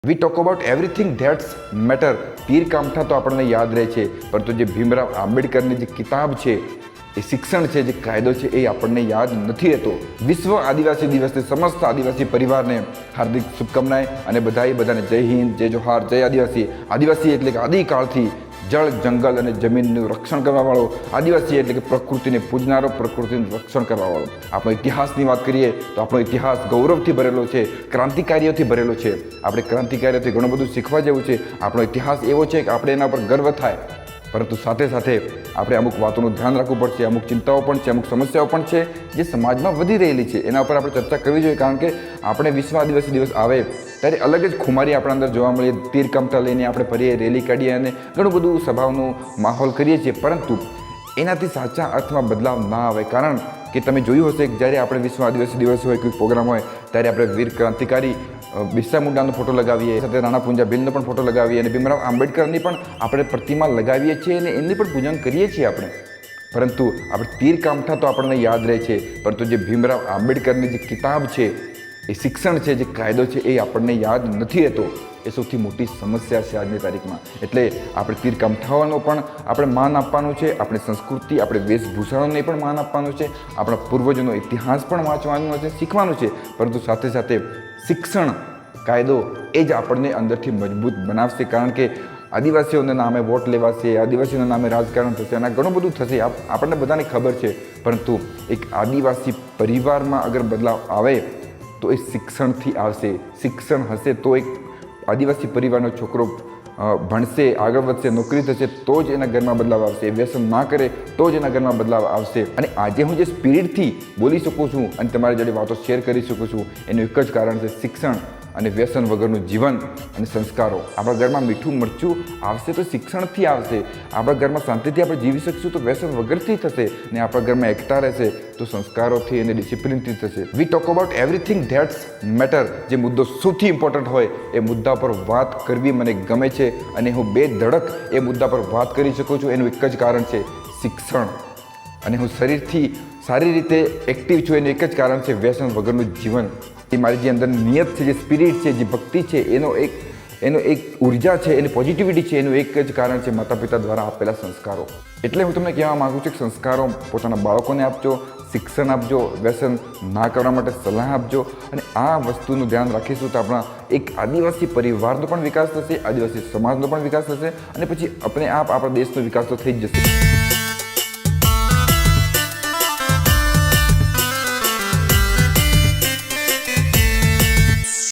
V talk about everything that's matter. પીર કામઠા તો આપણને યાદ રહે છે, પરંતુ જે ભીમરાવ આંબેડકરની જે કિતાબ છે, એ શિક્ષણ છે, જે કાયદો છે, એ આપણને યાદ નથી રહેતો. વિશ્વ આદિવાસી દિવસની સમસ્ત આદિવાસી પરિવારને હાર્દિક શુભકામનાએ અને બધાને જય હિન્દ, જય જોહાર, જય આદિવાસી. આદિવાસી એટલે કે આદિકાળથી જળ, જંગલ અને જમીનનું રક્ષણ કરવાવાળો. આદિવાસી એટલે કે પ્રકૃતિને પૂજનારો, પ્રકૃતિનું રક્ષણ કરવાવાળો. આપણો ઇતિહાસની વાત કરીએ તો આપણો ઇતિહાસ ગૌરવથી ભરેલો છે, ક્રાંતિકારીઓથી ભરેલો છે. આપણે ક્રાંતિકારીઓથી ઘણું બધું શીખવા જેવું છે. આપણો ઇતિહાસ એવો છે કે આપણે એના પર ગર્વ થાય, પરંતુ સાથે સાથે આપણે અમુક વાતોનું ધ્યાન રાખવું પડશે. અમુક ચિંતાઓ પણ છે, અમુક સમસ્યાઓ પણ છે જે સમાજમાં વધી રહેલી છે. એના ઉપર આપણે ચર્ચા કરવી જોઈએ, કારણ કે આપણે વિશ્વ આદિવાસી દિવસ આવે ત્યારે અલગ જ ખુમારી આપણા અંદર જોવા મળે. તીર કામઠા લઈને આપણે ફરીએ, રેલી કાઢીએ અને ઘણું બધું સભાઓનો માહોલ કરીએ છીએ, પરંતુ એનાથી સાચા અર્થમાં બદલાવ ના આવે. કારણ કે તમે જોયું હશે કે જ્યારે આપણે વિશ્વ આદિવાસી દિવસ હોય, કોઈ પ્રોગ્રામ હોય, ત્યારે આપણે વીર ક્રાંતિકારી બિરસા મુંડાનો ફોટો લગાવીએ, સાથે રાણા પૂંજા ભીલનો પણ ફોટો લગાવીએ અને ભીમરાવ આંબેડકરની પણ આપણે પ્રતિમા લગાવીએ છીએ અને એમની પણ પૂજન કરીએ છીએ આપણે. પરંતુ આપણે તીર કામઠા તો આપણને યાદ રહે છે, પરંતુ જે ભીમરાવ આંબેડકરની જે કિતાબ છે, એ શિક્ષણ છે, જે કાયદો છે, એ આપણને યાદ નથી રહેતો. એ સૌથી મોટી સમસ્યા છે આજની તારીખમાં. એટલે આપણે તીર કામઠાઓનો પણ આપણે માન આપવાનું છે, આપણી સંસ્કૃતિ, આપણે વેશભૂષાઓને પણ માન આપવાનું છે, આપણા પૂર્વજોનો ઇતિહાસ પણ વાંચવાનો છે, શીખવાનું છે. પરંતુ સાથે સાથે શિક્ષણ, કાયદો એ જ આપણને અંદરથી મજબૂત બનાવશે. કારણ કે આદિવાસીઓના નામે વોટ લેવાશે, આદિવાસીઓના નામે રાજકારણ થશે અને ઘણું બધું થશે, આપણને બધાને ખબર છે. પરંતુ એક આદિવાસી પરિવારમાં અગર બદલાવ આવે તો એ શિક્ષણથી આવશે. શિક્ષણ હશે તો એક આદિવાસી પરિવારનો છોકરો ભણશે, આગળ વધશે, નોકરી થશે, તો જ એના ઘરમાં બદલાવ આવશે. વ્યસન ના કરે તો જ એના ઘરમાં બદલાવ આવશે. અને આજે હું જે સ્પિરિટથી બોલી શકું છું અને તમારી જોડે વાતો શેર કરી શકું છું, એનું એક જ કારણ છે શિક્ષણ અને વ્યસન વગરનું જીવન અને સંસ્કારો. આપણા ઘરમાં મીઠું મરચું આવશે તો શિક્ષણથી આવશે. આપણા ઘરમાં શાંતિથી આપણે જીવી શકશું તો વ્યસન વગરથી થશે. ને આપણા ઘરમાં એકતા રહેશે તો સંસ્કારોથી અને ડિસિપ્લિનથી થશે. વી talk about everything that's matter. જે મુદ્દો સૌથી ઇમ્પોર્ટન્ટ હોય એ મુદ્દા પર વાત કરવી મને ગમે છે અને હું બે ધડક એ મુદ્દા પર વાત કરી શકું છું. એનું એક જ કારણ છે શિક્ષણ. અને હું શરીરથી સારી રીતે એક્ટિવ છું એનું એક જ કારણ છે વ્યસન વગરનું જીવન. એ મારી જે અંદર નિયત છે, જે સ્પિરિટ છે, જે ભક્તિ છે, એનો એક ઉર્જા છે, એની પોઝિટિવિટી છે, એનું એક જ કારણ છે માતા પિતા દ્વારા આપેલા સંસ્કારો. એટલે હું તમને કહેવા માગું છું કે સંસ્કારો પોતાના બાળકોને આપજો, શિક્ષણ આપજો, વ્યસન ના કરવા માટે સલાહ આપજો. અને આ વસ્તુનું ધ્યાન રાખીશું તો આપણા એક આદિવાસી પરિવારનો પણ વિકાસ થશે, આદિવાસી સમાજનો પણ વિકાસ થશે અને પછી આપણે આપણા દેશનો વિકાસ તો થઈ જ જશે.